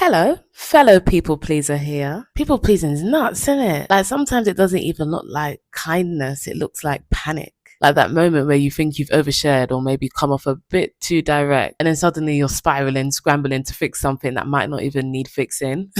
Hello, fellow people pleaser here. People pleasing is nuts, isn't it? Like sometimes it doesn't even look like kindness, it looks like panic. Like that moment where you think you've overshared or maybe come off a bit too direct, and then suddenly you're spiraling, scrambling to fix something that might not even need fixing.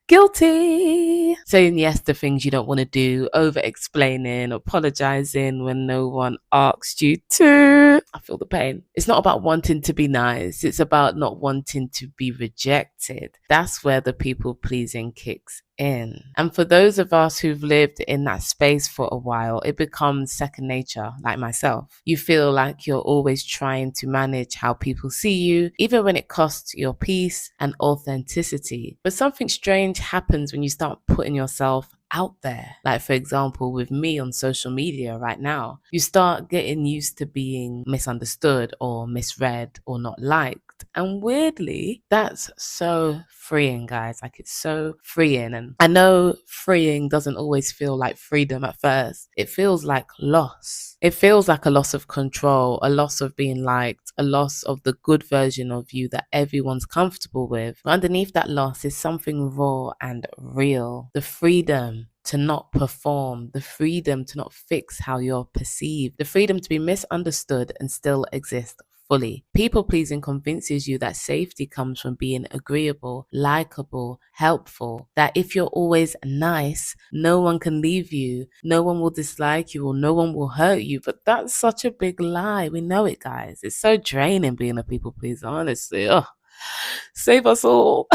Guilty. Saying yes to things you don't want to do, over explaining, apologizing when no one asked you to. I feel the pain. It's not about wanting to be nice, it's about not wanting to be rejected. That's where the people pleasing kicks in. And for those of us who've lived in that space for a while, it becomes second nature, like myself. You feel like you're always trying to manage how people see you, even when it costs your peace and authenticity. But something strange happens when you start putting yourself out there. Like, for example, with me on social media right now, you start getting used to being misunderstood or misread or not liked. And weirdly, that's so freeing, guys. Like, it's so freeing. And I know freeing doesn't always feel like freedom at first. It feels like loss. It feels like a loss of control, a loss of being liked, a loss of the good version of you that everyone's comfortable with. But underneath that loss is something raw and real. The freedom to not perform, the freedom to not fix how you're perceived, the freedom to be misunderstood and still exist fully. People pleasing convinces you that safety comes from being agreeable, likable, helpful, that if you're always nice, no one can leave you, no one will dislike you, or no one will hurt you. But that's such a big lie. We know it, guys. It's so draining being a people pleaser, honestly. Ugh. Save us all.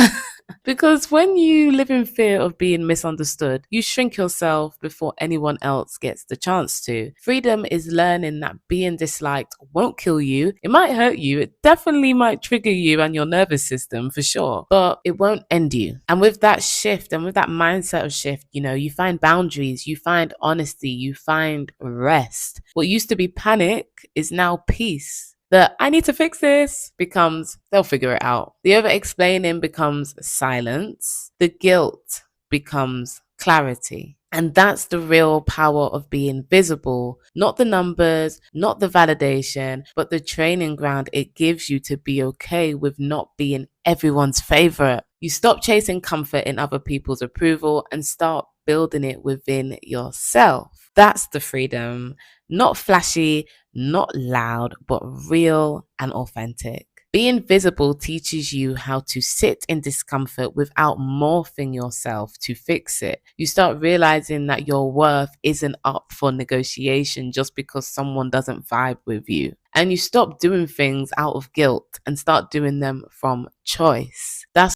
Because when you live in fear of being misunderstood, you shrink yourself before anyone else gets the chance to. Freedom is learning that being disliked won't kill you. It might hurt you. It definitely might trigger you and your nervous system for sure, but it won't end you. And with that shift and with that mindset of shift, you find boundaries, you find honesty, you find rest. What used to be panic is now peace. The I need to fix this becomes they'll figure it out. The over explaining becomes silence. The guilt becomes clarity. And that's the real power of being visible. Not the numbers, not the validation, but the training ground it gives you to be okay with not being everyone's favorite. You stop chasing comfort in other people's approval and start building it within yourself. That's the freedom. Not flashy, not loud, but real and authentic. Being visible teaches you how to sit in discomfort without morphing yourself to fix it. You start realizing that your worth isn't up for negotiation just because someone doesn't vibe with you. And you stop doing things out of guilt and start doing them from choice. That's